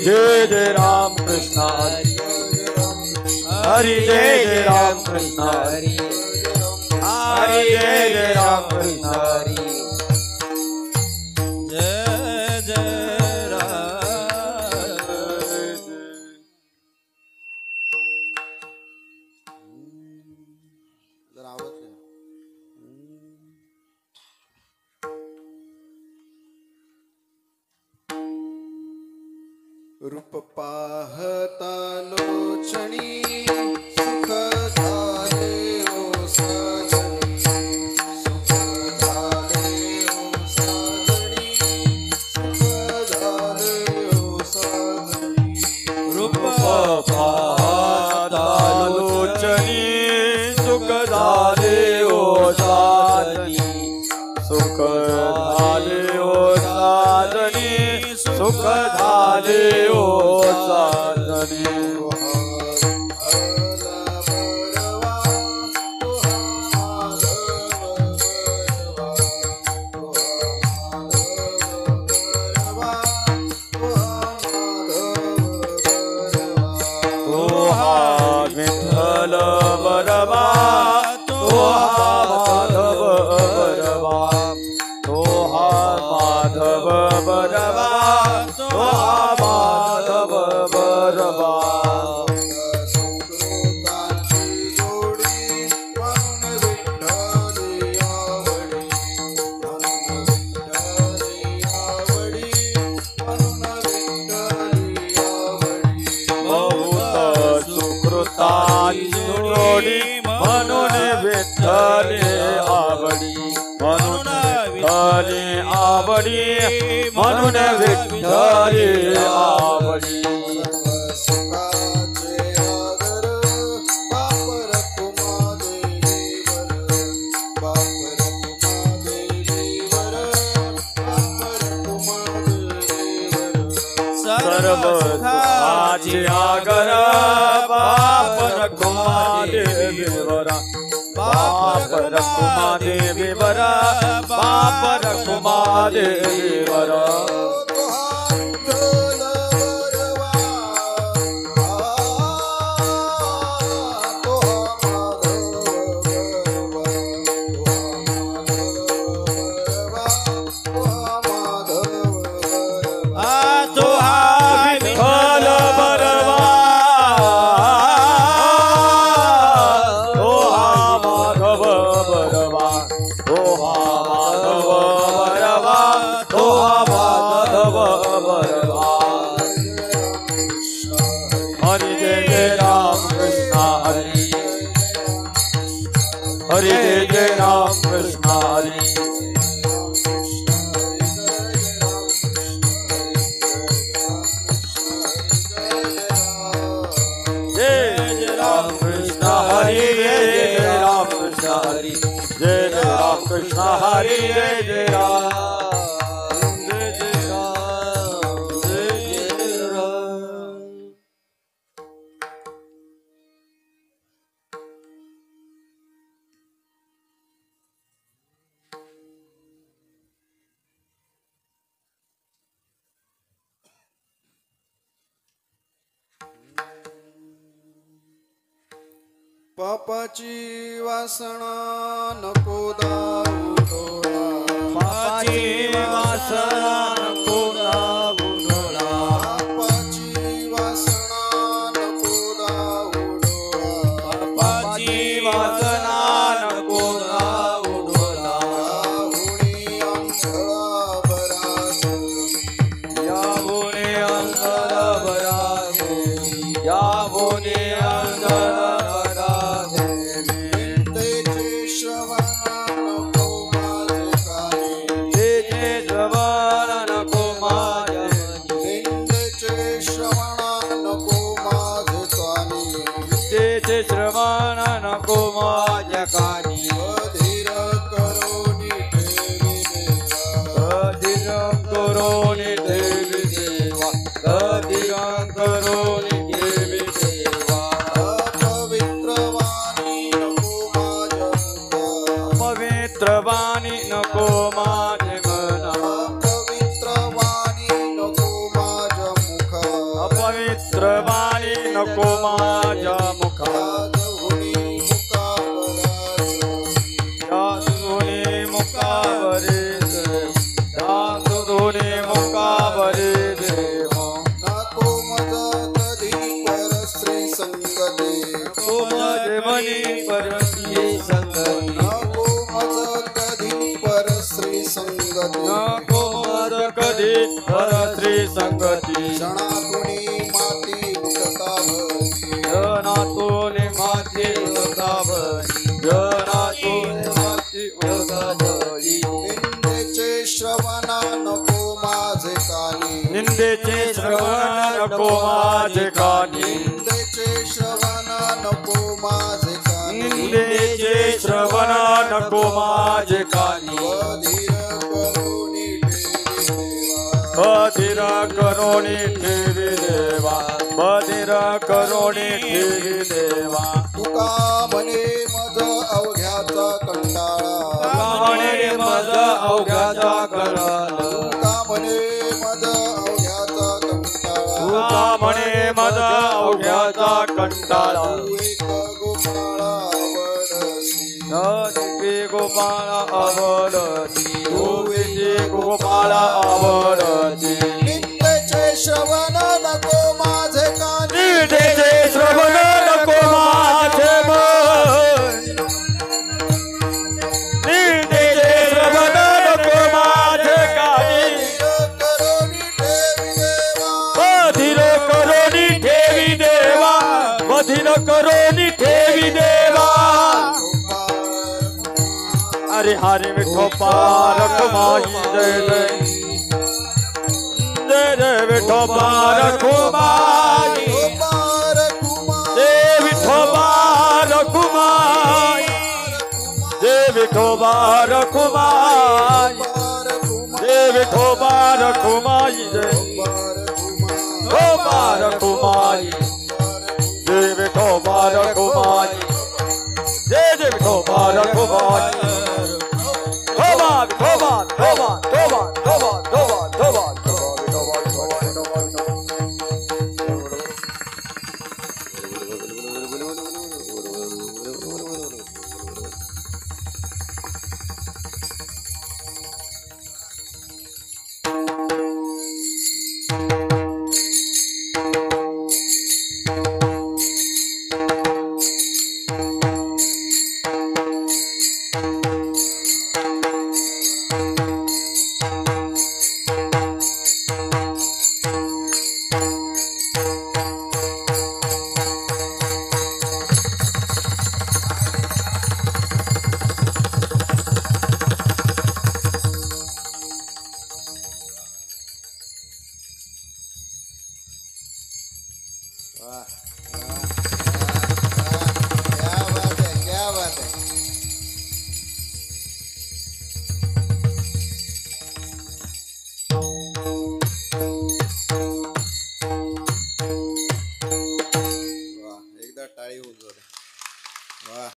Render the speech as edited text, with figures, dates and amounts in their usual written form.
जय जय राम कृष्ण हरि हरि जय जय राम कृष्ण हरि हरि जय जय राम कृष्ण हरि जय जय राम। रूप पाहता लोचनी सुख झाले ओ सजनी सुख झाले ओ सजनी सुख झाले ओ सजनी रूप पाहता लोचनी सुख झाले ओ साजनी सुख झाले ओ साजनी सुख झाले ओ साजनी विठ्ठल बरवा तो माधव बरवा तो माधव बरवा तो माधव बरवा जोडी म्हणून विठ्ठले आवडी म्हणून विठ्ठले आवडी म्हणून विठ्ठले आवडी सर्व सुखाचे आगर बाप रखुमा देवीवरा बाप रखुमा देवीवरा बाप रखुमा देवीवरा हरि जय जय राम कृष्ण हरि जय जय राम कृष्ण हरि जय जय राम कृष्ण हरि जय जय राम कृष्ण हरि जय जय राम जय जय राम जय जय राम। पापाची वासना नको दाऊ डोळा पापाची वासना नको दाऊ डोळा पापाची वासना नको दाऊ डोळा पापाची वासना नको दाऊ डोळा हुणी अंधळा बरा या होणे अंधळा बरा या होणे अंधळा श्रवण नको माझ्या कानी अधीर करोनी ठेवी देवा अधीर करोनी देवी देवा अधीर करोनी देवी देवा पवित्र वाणी नको माझ्या पवित्र वाणी नको माझे मना पवित्र वाणी नको माझ्या मुखा पवित्रवाणी नको माझ्या मुखा राजहुनी मुखावरी दासुधुनी मुखावरी देव नको मज कधी परस्त्री संगती नको माझे मनी परस्त्री संगती नको मज कधी परस्त्री संगती नको माझ कधी परस्त्री संगती क्षणातुनी माती उठतावरी जनातून माती उदावरी जनातून माती उदावरी निंदेचे श्रवण नको माझे कानी निंदेचे श्रवण नको माझे कानी निंदेचे श्रवण नको माझे कानी निंदेचे श्रवण नको माझे कानी बधीर करुणी ठेवी देवा बधीर करोणी ठेवी देवा तुका म्हणे मज अवघ्याचा कंटाळा म्हणे मज अवघ्याचा कराल तुका म्हणे मज अवघ्याचा कंटाळा तुका म्हणे मज अवघ्याचा कंटाळा तू एक गोपाळ तू आवडती विधी गोपाळ आवडती निंदेचे श्रवण नको माझे कानी निंदेचे श्रवण नको माझे मन निंदेचे श्रवण नको माझे कानी बधीर करुणी ठेवी देवा बधीर करोनी ठेवी देवा हरे हरे विठोबा रखुमाई जय जय जय जय विठोबा रखुमाई जय विठोबा रखुमाई जय विठोबा रखुमाई जय विठोबा रखुमाई जय विठोबा रखुमाई जय विठोबा रखुमाई जय जय विठोबा रखुमाई विठोबा विठोबा विठोबा